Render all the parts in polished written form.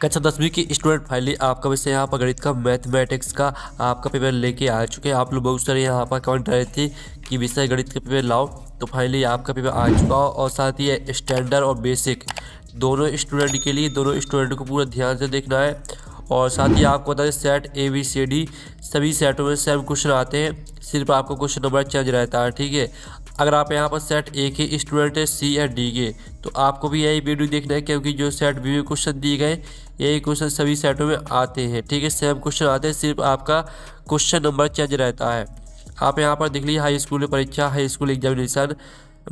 कक्षा 10वीं की स्टूडेंट फाइनली आपका वैसे यहाँ पर गणित का मैथमेटिक्स का आपका पेपर लेके आ चुके हैं। आप लोग बहुत सारे यहाँ पर कमेंट रहे थे कि विषय गणित का पेपर लाओ, तो फाइनली आपका पेपर आ चुका हो। और साथ ही स्टैंडर्ड और बेसिक दोनों स्टूडेंट के लिए, दोनों स्टूडेंट को पूरा ध्यान से देखना है। और साथ ही आपको बता दें सेट ABCD सभी सेटों में सेम क्वेश्चन आते हैं, सिर्फ आपको क्वेश्चन नंबर चेंज रहता है। ठीक है, अगर आप यहाँ पर सेट A के स्टूडेंट है C या D के, तो आपको भी यही वीडियो देखना है, क्योंकि जो सेट B में क्वेश्चन दिए गए यही क्वेश्चन सभी सेटों में आते हैं। ठीक है, सेम क्वेश्चन आते हैं, सिर्फ आपका क्वेश्चन नंबर चेंज रहता है। आप यहाँ पर देख लीजिए हाई स्कूल परीक्षा, हाई स्कूल एग्जामिनेशन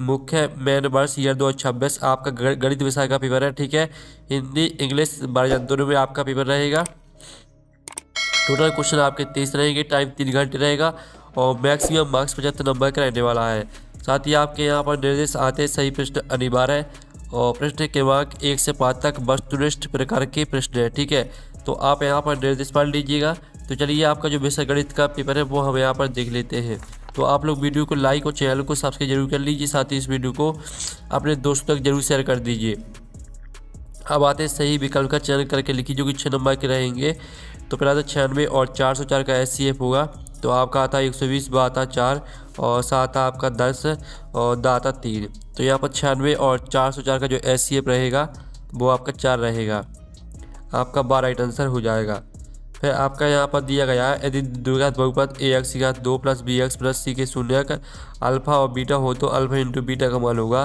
मुख्य मेन वर्ष ईयर 2026 आपका गणित विषय का पेपर है। ठीक है, हिंदी इंग्लिश दोनों में आपका पेपर रहेगा। टोटल क्वेश्चन आपके 30 रहेंगे, टाइम 3 घंटे रहेगा और मैक्सिमम मार्क्स 75 नंबर का रहने वाला है। साथ ही आपके यहाँ पर निर्देश आते हैं, सही प्रश्न अनिवार्य है और प्रश्न क्रमांक 1 से 5 तक वस्तुनिष्ठ प्रकार के प्रश्न है। ठीक है, तो आप यहाँ पर निर्देश पढ़ लीजिएगा। तो चलिए आपका जो विषय गणित का पेपर है वो हम यहाँ पर देख लेते हैं। तो आप लोग वीडियो को लाइक और चैनल को सब्सक्राइब जरूर कर लीजिए, साथ ही इस वीडियो को अपने दोस्तों तक जरूर शेयर कर दीजिए। अब आते हैं सही विकल्प का चयन करके लिखिए, जो कि 6 नंबर के रहेंगे। तो पहला था 96 और 404 का SCF होगा, तो आपका आता है 120, ब आता 4 और सात आपका 10 और द आता 3। तो यहाँ पर 96 और 404 का जो SCF रहेगा वो आपका 4 रहेगा, आपका 12 राइट आंसर हो जाएगा। फिर आपका यहाँ पर दिया गया है, यदि द्विघात बहुपद AX की घात 2 + BX + C के शून्यक अल्फा और बीटा हो तो अल्फा इंटू बीटा का मान होगा।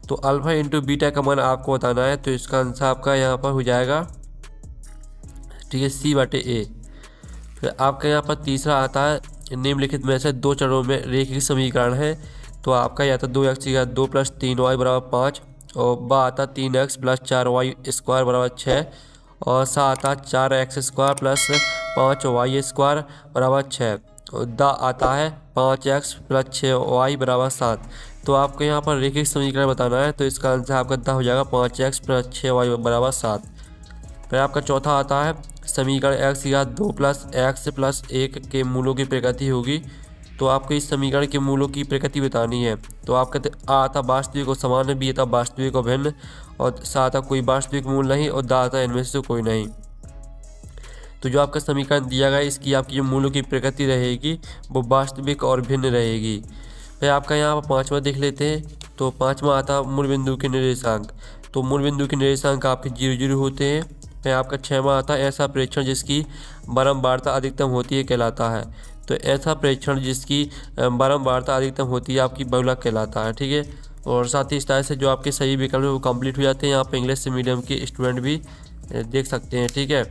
तो अल्फा इंटू बीटा का मान आपको बताना है, तो इसका आंसर आपका यहाँ पर हो जाएगा, ठीक है, C/A। फिर आपका यहाँ पर तीसरा आता है, निम्नलिखित में से 2 चरणों में रैखिक समीकरण है। तो आपका यहाँ था 2x की घात 2 + 3y = 5 और ब आता 3x + 4y² = 6 और सा आता 4x² + 5y² = 6 और द आता है 5x + 6y = 7। तो आपको यहाँ पर रैखिक समीकरण बताना है, तो इसका आंसर आपका द हो जाएगा 5x + 6y = 7। फिर आपका चौथा आता है, समीकरण x की घात 2 + x + 1 के मूलों की प्रकृति होगी। तो आपको इस समीकरण के मूलों की प्रकृति बतानी है। तो आपका आ आता वास्तविक और समान, बी आता वास्तविक और भिन्न और सा आता कोई वास्तविक मूल नहीं और द आता इनमें से कोई नहीं। तो जो आपका समीकरण दिया गया इसकी आपकी जो मूलों की प्रकृति रहेगी वो वास्तविक और भिन्न रहेगी। फिर आपका यहाँ पर पाँचवा देख लेते हैं। तो पाँचवा आता मूल बिंदु के निर्देशांक। तो मूल बिंदु के निर्देशांक आपके 0 0 होते हैं। फिर आपका 6वां आता है, ऐसा प्रेक्षण जिसकी बारंबारता अधिकतम होती है कहलाता है। तो ऐसा प्रेक्षण जिसकी बारंबारता अधिकतम होती है आपकी बहुलक कहलाता है। ठीक है, और साथ ही इस तरह से जो आपके सही विकल्प है वो कंप्लीट हो जाते हैं। यहाँ पे इंग्लिश मीडियम के स्टूडेंट भी देख सकते हैं। ठीक है,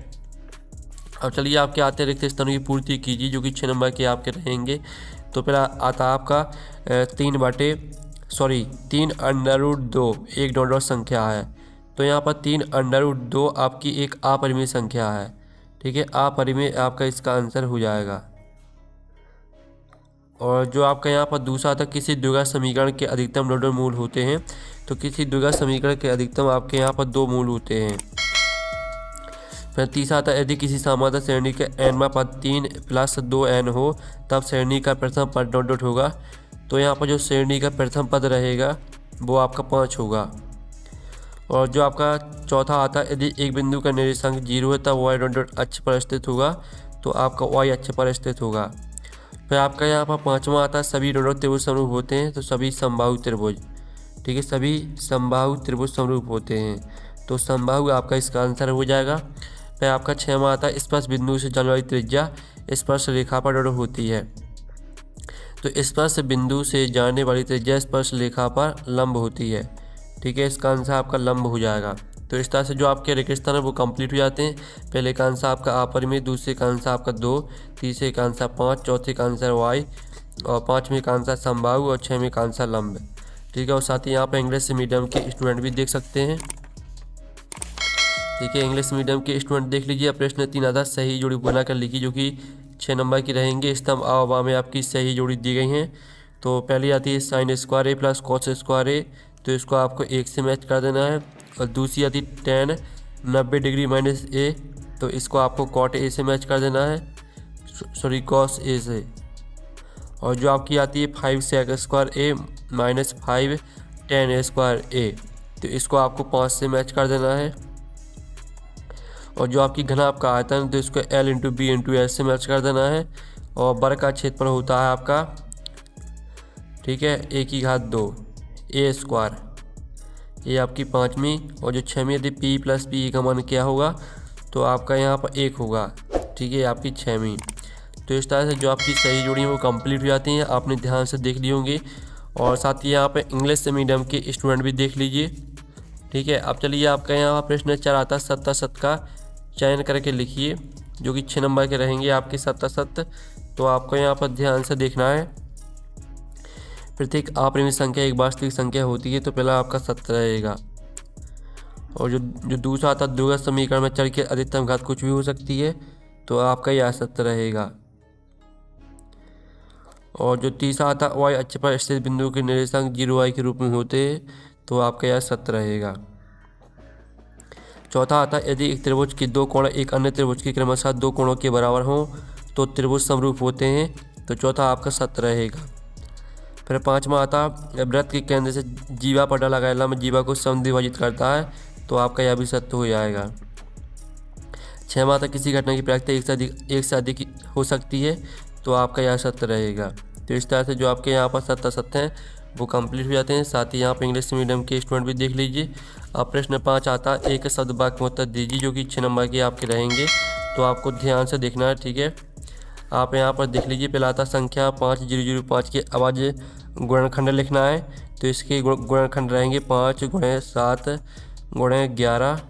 अब चलिए आपके आते रिक्त स्थानों की पूर्ति कीजिए, जो कि 6 नंबर के आपके रहेंगे। तो पहला आता आपका 3/2 एक डॉट संख्या है। तो यहाँ पर 3/2 आपकी एक अपरिमेय संख्या है। ठीक है, अपरिमेय आपका इसका आंसर हो जाएगा। और जो आपका यहाँ पर दूसरा था, किसी द्विघात समीकरण के अधिकतम डॉट मूल होते हैं। तो किसी द्विघात समीकरण के अधिकतम आपके यहाँ पर 2 मूल होते हैं। फिर तीसरा था, यदि किसी समांतर श्रेणी के nवां पद 3 + 2n हो तब श्रेणी का प्रथम पद डॉट होगा। तो यहाँ पर जो श्रेणी का प्रथम पद रहेगा वो आपका 5 होगा। और जो आपका चौथा आता है, यदि एक बिंदु का निर्देशांक 0 है तब y डॉट अक्ष पर स्थित होगा। तो आपका y अक्ष पर स्थित होगा। फिर आपका यहाँ पर पाँचवा आता है, सभी डॉट त्रिभुज समरूप होते हैं। तो सभी समबाहु त्रिभुज, ठीक है, सभी समबाहु त्रिभुज समरूप होते हैं। तो समबाहु आपका इसका आंसर हो जाएगा। फिर आपका 6वां आता है, स्पर्श बिंदु से जाने वाली त्रिज्या स्पर्श रेखा पर डॉट होती है। तो स्पर्श बिंदु से जाने वाली त्रिज्या स्पर्श रेखा पर लंब होती है। ठीक है, इसका आंसर आपका लंब हो जाएगा। तो इस तरह से जो आपके रेखा स्थान है वो कंप्लीट हो जाते हैं। पहले का आंसर आपका अपरिमेय, दूसरे का आंसर आपका 2, तीसरे का आंसर 5, चौथे का आंसर y और 5वें का आंसर समबाहु और 6वें का आंसर लंब। ठीक है, और साथ ही यहाँ पर इंग्लिश मीडियम के स्टूडेंट भी देख सकते हैं। ठीक है, इंग्लिश मीडियम के स्टूडेंट देख लीजिए। प्रश्न 3 आधा सही जोड़ी बनाकर लिखी, जो कि 6 नंबर की रहेंगे। स्तंभ आ व में आपकी सही जोड़ी दी गई हैं। तो पहली आती है sin² A + cos² A, तो इसको आपको 1 से मैच कर देना है। और दूसरी आती tan 90° - A, तो इसको आपको cot A से मैच कर देना है, सॉरी cos A से। और जो आपकी आती है 5 sec² A - 5 tan A², तो इसको आपको 5 से मैच कर देना है। और जो आपकी घना आपका आयतन है तो इसको L into B into S से मैच कर देना है। और वर्ग का क्षेत्रफल होता है आपका, ठीक है, a की घात 2 a स्क्वायर, ये आपकी पाँचवीं। और जो छवीं, यदि p प्लस पी का मान क्या होगा तो आपका यहाँ पर 1 होगा, ठीक है, आपकी छवीं। तो इस तरह से जो आपकी सही जोड़ी है वो कंप्लीट हो जाती हैं, आपने ध्यान से देख ली होंगी। और साथ ही यहाँ पे इंग्लिश मीडियम के स्टूडेंट भी देख लीजिए, ठीक है। अब चलिए आपका यहाँ प्रश्न 4 आता है, सत्ता सत का चयन करके लिखिए, जो कि 6 नंबर के रहेंगे आपके सत्ता सत। तो आपको यहाँ पर ध्यान से देखना है। प्रत्येक अपरिमेय संख्या एक वास्तविक संख्या होती है, तो पहला आपका सत्य रहेगा। और जो दूसरा आता है, द्विघात समीकरण में चर की अधिकतम घात कुछ भी हो सकती है, तो आपका यह सत्य रहेगा। और जो तीसरा आता है, y अक्ष पर स्थित बिंदु के निर्देशांक 0y के रूप में होते हैं, तो आपका यह सत्य रहेगा। चौथा आता है, यदि एक त्रिभुज के दो कोण एक अन्य त्रिभुज के क्रमशः दो कोणों के बराबर हों तो त्रिभुज समरूप होते हैं, तो चौथा आपका सत्य रहेगा। फिर पाँचवा आता है, वृत्त के केंद्र से जीवा पर डाला गया लंब जीवा को समद्विभाजित करता है, तो आपका यह भी सत्य हो जाएगा। छठवां आता है, किसी घटना की प्रायिकता एक से अधिक हो सकती है, तो आपका यह सत्य रहेगा। तो इस तरह से जो आपके यहाँ पर सत्य सत्य हैं वो कंप्लीट हो जाते हैं। साथ ही यहाँ पर इंग्लिश मीडियम के स्टूडेंट भी देख लीजिए। अब प्रश्न 5 आता है, एक शब्द वाक्य में उत्तर दीजिए, जो कि 6 नंबर के आपके रहेंगे, तो आपको ध्यान से देखना है, ठीक है। आप यहाँ पर देख लीजिए, पहला आता संख्या 5005 की आवाज़ गुणनखंड लिखना है, तो इसके गुणनखंड रहेंगे 5 × 7 × 11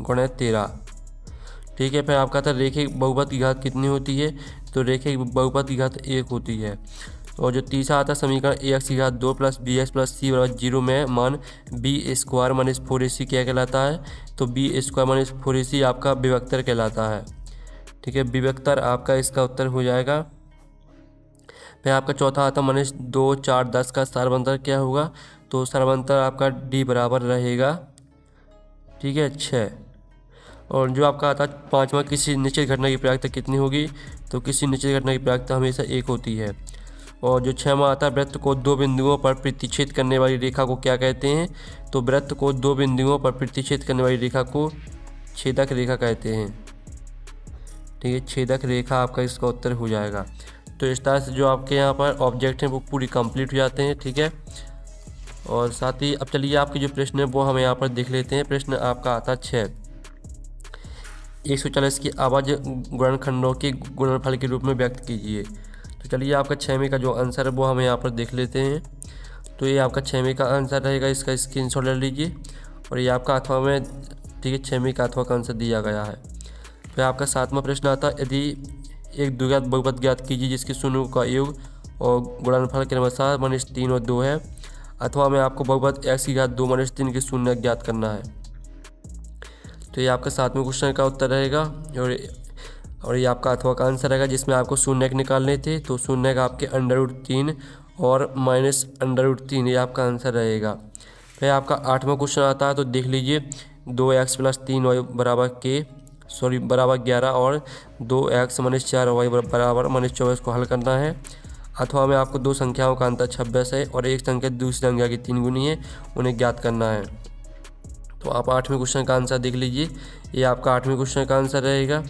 × 13, ठीक है। फिर आपका था रेखिक बहुपद की घात कितनी होती है, तो रेखिक बहुपद की घात 1 होती है। और जो तीसरा आता समीकरण ax की घात 2 + bx + c = 0 में मान b² - 4ac क्या कहलाता है, तो b² - 4ac आपका विभक्तर कहलाता है, ठीक है। विभक्तर आपका इसका उत्तर हो जाएगा। फिर आपका चौथा आता -2, 4, 10 का सर्वांतर क्या होगा, तो सर्वांतर आपका d बराबर रहेगा, ठीक है, 6। और जो आपका आता है पाँचवा, किसी निश्चित घटना की प्रायिकता कितनी होगी, तो किसी निश्चित घटना की प्रायिकता हमेशा 1 होती है। और जो छठवां आता है, वृत्त को दो बिंदुओं पर प्रतिच्छेद करने वाली रेखा को क्या कहते हैं, तो वृत्त को दो बिंदुओं पर प्रतिच्छेद करने वाली रेखा को छेदक रेखा कहते हैं, ठीक है, छेदक रेखा आपका इसका उत्तर हो जाएगा। तो इस तरह से जो आपके यहाँ पर ऑब्जेक्ट हैं वो पूरी कंप्लीट हो जाते हैं, ठीक है। और साथ ही अब चलिए आपके जो प्रश्न है वो हम यहाँ पर देख लेते हैं। प्रश्न आपका आता है 6, 140 की आवाज़ गुणनखंडों के गुणनफल के रूप में व्यक्त कीजिए। तो चलिए आपका 6वें का जो आंसर है वो हम यहाँ पर देख लेते हैं। तो ये आपका 6वें का आंसर रहेगा, इसका स्क्रीनशॉट ले लीजिए। और ये आपका अथवा में, ठीक है, 6वें का अथवा का आंसर दिया गया है। फिर आपका 7वां प्रश्न आता है, यदि एक द्विघात बहुपद ज्ञात कीजिए जिसके शून्यों का योग और गुणनफल क्रमशः -3 और 2 है, अथवा में आपको बहुपद x की घात 2 - 3 के शून्य ज्ञात करना है। तो ये आपका 7वें क्वेश्चन का उत्तर रहेगा। और ये आपका अथवा का आंसर रहेगा, जिसमें आपको शून्य निकालने थे, तो शून्य का आपके √3 और -√3 ये आपका आंसर रहेगा। फिर आपका 8वां क्वेश्चन आता है, तो देख लीजिए, 2x + 3y बराबर 11 और 2x - 4y बराबर -24 को हल करना है। अथवा में आपको दो संख्याओं का अंतर 26 है और एक संख्या दूसरी संख्या की 3 गुनी है, उन्हें ज्ञात करना है। तो आप 8वें क्वेश्चन का आंसर देख लीजिए, ये आपका 8वें क्वेश्चन का आंसर रहेगा,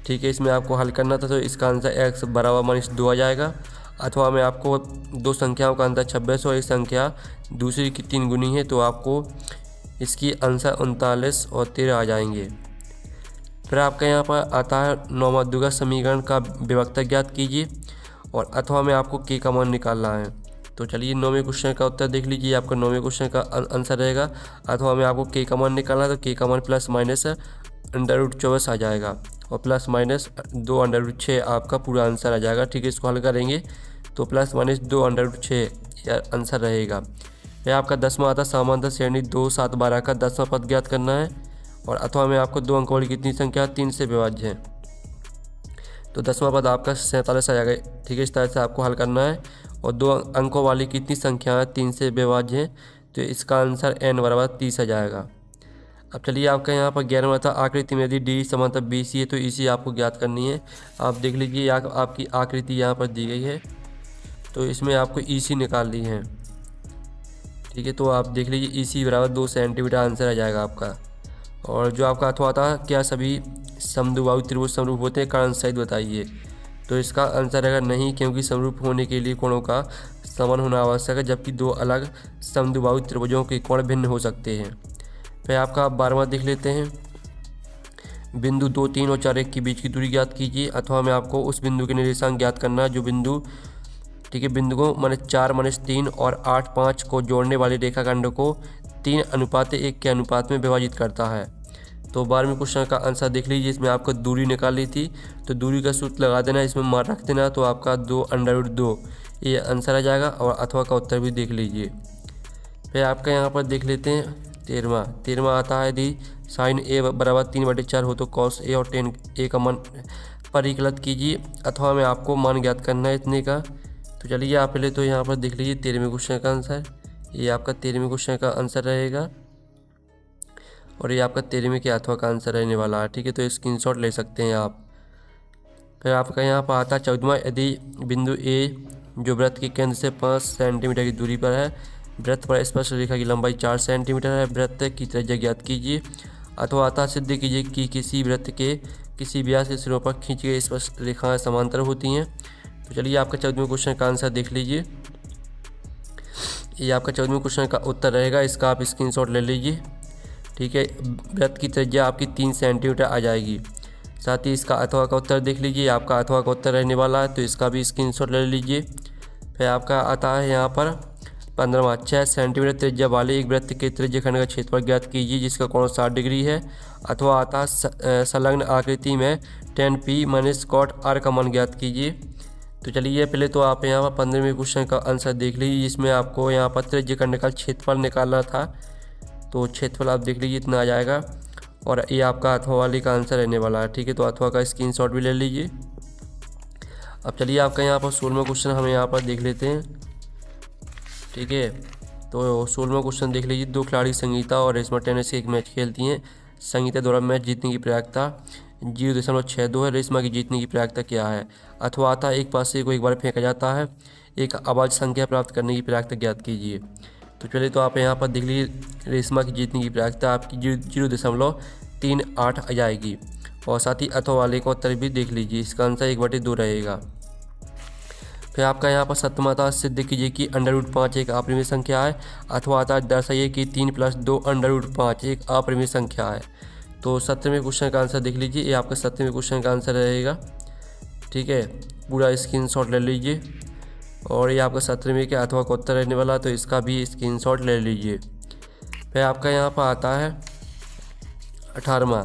ठीक है। इसमें आपको हल करना था, तो इसका आंसर x बराबर -2 आ जाएगा। अथवा में आपको दो संख्याओं का अंतर 26 और एक संख्या दूसरी की 3 गुनी है, तो आपको इसकी आंसर 39 और 13 आ जाएंगे। फिर आपका यहाँ पर आता है 9वां, द्विघात समीकरण का विभक्तर ज्ञात कीजिए। और अथवा में आपको k का मान निकालना है। तो चलिए 9वें क्वेश्चन का उत्तर देख लीजिए, आपका 9वें क्वेश्चन का आंसर रहेगा। अथवा में आपको k का मान निकालना है, तो k का मान ±√24 आ जाएगा और ±2√6 आपका पूरा आंसर आ जाएगा, ठीक है। इसको हल करेंगे तो ±2√6 यह आंसर रहेगा। यह आपका 10वां आता है, समांतर श्रेणी 2, 7, 12 का 10वां पद ज्ञात करना है। और अथवा में आपको 2 अंकों वाली कितनी संख्या 3 से विभाज्य है, तो 10वां पद आपका 47 आ जाएगा, ठीक है। इस तरह से आपको हल करना है। और 2 अंकों वाली कितनी संख्या 3 से विभाज्य है, तो इसका आंसर n बराबर 30 आ जाएगा। अब चलिए आपका यहाँ पर 11वां था, आकृति में यदि d समांतर BC है तो EC आपको ज्ञात करनी है। आप देख लीजिए, आपकी आकृति यहाँ पर दी गई है, तो इसमें आपको EC निकालनी है, ठीक है। तो आप देख लीजिए EC बराबर 2 सेंटीमीटर आंसर आ जाएगा आपका। और जो आपका अथवा था, क्या सभी समद्विबाहु त्रिभुज समरूप होते हैं, कारण सहित बताइए। तो इसका आंसर रहेगा नहीं, क्योंकि समरूप होने के लिए कोणों का समान होना आवश्यक है, जबकि दो अलग समद्विबाहु त्रिभुजों के कोण भिन्न हो सकते हैं। फिर आपका 12वां देख लेते हैं। बिंदु 2, 3 और 4, 1 के बीच की दूरी ज्ञात कीजिए, अथवा में आपको उस बिंदु के निर्देशांक ज्ञात करना है जो बिंदु, ठीक है, बिंदु को -4, -3 और 8, 5 को जोड़ने वाले रेखाखंड को 3:1 के अनुपात में विभाजित करता है। तो 12वें क्वेश्चन का आंसर देख लीजिए। इसमें आपको दूरी निकाली थी, तो दूरी का सूत्र लगा देना, इसमें मार रख देना, तो आपका 2√2 ये आंसर आ जाएगा। और अथवा का उत्तर भी देख लीजिए। फिर आपका यहाँ पर देख लेते हैं 13वां आता है यदि sin a बराबर 3/4 हो तो cos a और tan a का मान परिकलित कीजिए, अथवा में आपको मान ज्ञात करना है इतने का। तो चलिए आप पहले तो यहाँ पर देख लीजिए 13वें क्वेश्चन का आंसर। ये आपका 13वें क्वेश्चन का आंसर रहेगा, और ये आपका 13वें के अथवा का आंसर रहने वाला है, ठीक है। तो स्क्रीनशॉट ले सकते हैं आप। फिर आपका यहाँ पर आता है 14वां, यदि बिंदु A जो वृत्त के केंद्र से 5 सेंटीमीटर की दूरी पर है, वृत्त पर स्पर्श रेखा की लंबाई 4 सेंटीमीटर है, वृत्त की त्रिज्या ज्ञात कीजिए, अथवा आता सिद्ध कीजिए कि किसी वृत्त के किसी व्यास के सिरों पर खींची गई स्पर्श रेखाएं समांतर होती हैं। तो चलिए आपका 14वें क्वेश्चन का आंसर देख लीजिए। ये आपका 14वें क्वेश्चन का उत्तर रहेगा, इसका आप स्क्रीनशॉट ले लीजिए, ठीक है। वृत्त की त्रिज्या आपकी 3 सेंटीमीटर आ जाएगी। साथ ही इसका अथवा का उत्तर देख लीजिए, आपका अथवा का उत्तर रहने वाला है, तो इसका भी स्क्रीनशॉट ले लीजिए। फिर आपका आता है यहाँ पर 15वां, 6 सेंटीमीटर त्रिज्या वाले एक वृत्त के त्रिज्यखंड का क्षेत्रफल ज्ञात कीजिए जिसका कोण 60 डिग्री है, अथवा आता है संलग्न आकृति में tan p - cot r का मान ज्ञात कीजिए। तो चलिए पहले तो आप यहाँ पर 15वें क्वेश्चन का आंसर देख लीजिए, जिसमें आपको यहाँ पर त्रिज्यखंड का क्षेत्रफल निकालना था। तो क्षेत्रफल आप देख लीजिए इतना आ जाएगा, और ये आपका अथवा वाली का आंसर रहने वाला है, ठीक है। तो अथवा का स्क्रीनशॉट भी ले लीजिए। अब चलिए आपका यहाँ पर 16वां क्वेश्चन हम यहाँ पर देख लेते हैं, ठीक है। तो 16वां क्वेश्चन देख लीजिए। दो खिलाड़ी संगीता और रेशमा टेनिस एक मैच खेलती हैं। संगीता द्वारा मैच जीतने की प्रायिकता 0.62 है, रेशमा की जीतने की प्रायिकता क्या है? अथवा आता है एक पासे को एक बार फेंका जाता है, एक आवाज़ संख्या प्राप्त करने की प्रायिकता ज्ञात कीजिए। तो चलिए तो आप यहाँ पर देख लीजिए, रेशमा की जीतने की प्रायिकता आपकी 0.38 आ जाएगी। और साथ ही अथवा वाले का उत्तर भी देख लीजिए, इसका आंसर 1/2 रहेगा। फिर आपका यहाँ पर 7वां था, सिद्ध कीजिए कि √5 एक अपरिमेय संख्या है, अथवा आता है दर्शाइए कि 3 + 2 √5 एक अपरिमेय संख्या है। तो 17वें क्वेश्चन का आंसर देख लीजिए, ये आपका 17वें क्वेश्चन का आंसर रहेगा, ठीक है। पूरा स्क्रीनशॉट ले लीजिए, और ये आपका 17वें के अथवा का उत्तर रहने वाला, तो इसका भी स्क्रीनशॉट ले लीजिए। फिर आपका यहाँ पर आता है 18वां,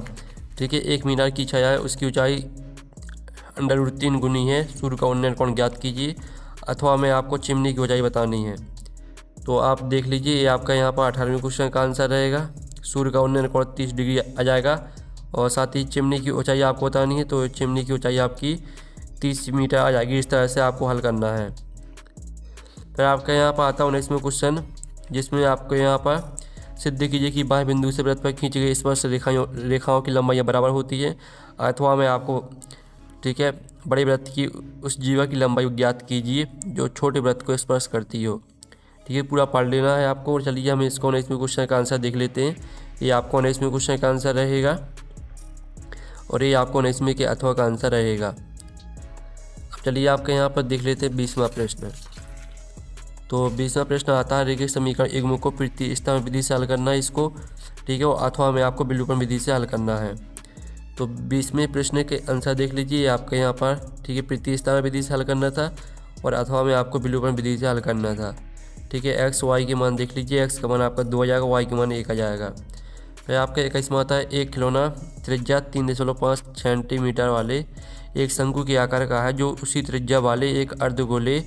ठीक है। एक मीनार की छाया है, उसकी ऊंचाई √3 गुनी है, सूर्य का उन्नयन कोण ज्ञात कीजिए, अथवा में आपको चिमनी की ऊंचाई बतानी है। तो आप देख लीजिए, ये आपका यहाँ पर 18वें क्वेश्चन का आंसर रहेगा। सूर्य का उन्नयन कोण 30 डिग्री आ जाएगा, और साथ ही चिमनी की ऊंचाई आपको बतानी है, तो चिमनी की ऊंचाई आपकी 30 मीटर आ जाएगी। इस तरह से आपको हल करना है। फिर आपका यहाँ पर आता है 19वां क्वेश्चन, जिसमें आपको यहाँ पर सिद्ध कीजिए कि बाह्य बिंदु से वृत्त पर खींची गई स्पर्श रेखाओं की लंबाई बराबर होती है, अथवा में आपको, ठीक है, बड़े वृत्त की उस जीवा की लंबाई ज्ञात कीजिए जो छोटे वृत्त को स्पर्श करती हो, ठीक है। पूरा पढ़ लेना है आपको। और चलिए हम इसको 19वें क्वेश्चन का आंसर देख लेते हैं। ये आपको 19वें क्वेश्चन का आंसर रहेगा, और ये आपको 19वें के अथवा का आंसर रहेगा। अब चलिए आपके यहाँ पर देख लेते हैं 20वां प्रश्न। तो 20वां प्रश्न आता है, रेखिक समीकरण युग्म को प्रतिस्थापन विधि से हल करना है इसको, ठीक है, और अथवा में आपको विलोपन विधि से हल करना है। तो 20वें प्रश्न के आंसर देख लीजिए, आपके यहाँ पर, ठीक है, प्रतिस्थापन विधि से हल करना था, और अथवा में आपको विलोपन विधि से हल करना था, ठीक है। x y के मान देख लीजिए, x का मान आपका 2 आ जाएगा, y के मान 1 आ जाएगा। फिर आपका 21वां आता है, एक खिलौना त्रिज्या 3.5 सेंटीमीटर वाले एक शंकु के आकार का है, जो उसी त्रिज्या वाले एक अर्धगोले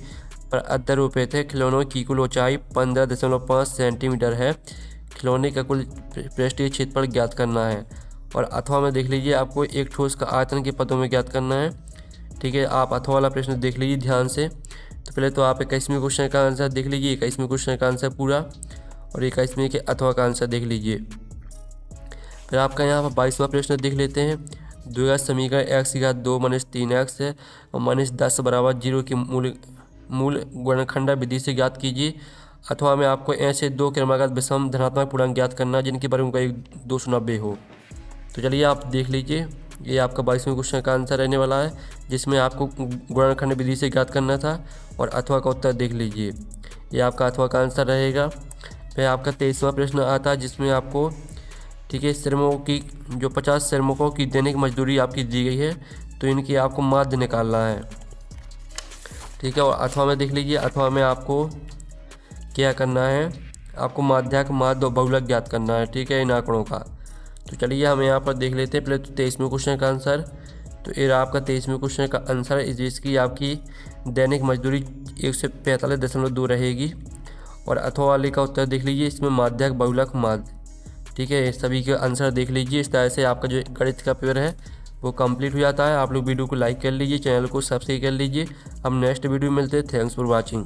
पर अध्यारोपित है। खिलौनों की कुल ऊंचाई 15.5 सेंटीमीटर है। खिलौने का कुल पृष्ठीय क्षेत्रफल ज्ञात करना है। और अथवा में देख लीजिए, आपको एक ठोस का आयतन के पदों में ज्ञात करना है, ठीक है। आप अथवा वाला प्रश्न देख लीजिए ध्यान से। तो पहले तो आप 21वें क्वेश्चन का आंसर देख लीजिए, 21वें क्वेश्चन का आंसर पूरा, और 21वें के अथवा का आंसर देख लीजिए। फिर आपका यहाँ पर 22वां प्रश्न देख लेते हैं। द्विघात समीकरण x⁻2 - 3x है और -10 = 0 की मूल गुणनखंड विधि से ज्ञात कीजिए, अथवा में आपको ऐसे दो क्रमागत विषम धनात्मक पूर्णांक ज्ञात करना जिनकी वर्ग का 290 हो। तो चलिए आप देख लीजिए, ये आपका 22वें क्वेश्चन का आंसर रहने वाला है, जिसमें आपको गुणनखंड विधि से ज्ञात करना था। और अथवा का उत्तर देख लीजिए, ये आपका अथवा का आंसर रहेगा। फिर आपका 23वां प्रश्न आता है, जिसमें आपको ठीक है श्रमिकों की जो 50 श्रमिकों की दैनिक मजदूरी आपकी दी गई है, तो इनकी आपको माध्य निकालना है। ठीक है, और अथवा में देख लीजिए, अथवा में आपको क्या करना है, आपको माध्यक माध्य और बहुलक ज्ञात करना है। ठीक है, इन आंकड़ों का। तो चलिए हम यहाँ पर देख लेते हैं पहले तो 23वें क्वेश्चन का आंसर। तो ये आपका 23वें क्वेश्चन का आंसर है, जिसकी आपकी दैनिक मजदूरी 145.2 रहेगी। और अथवा वाले का उत्तर देख लीजिए, इसमें माध्यक बहुलक माध्य। ठीक है, सभी के आंसर देख लीजिए। इस तरह से आपका जो गणित का पेपर है वो कंप्लीट हो जाता है। आप लोग वीडियो को लाइक कर लीजिए, चैनल को सब्सक्राइब कर लीजिए। हम नेक्स्ट वीडियो में मिलते हैं। Thanks for watching.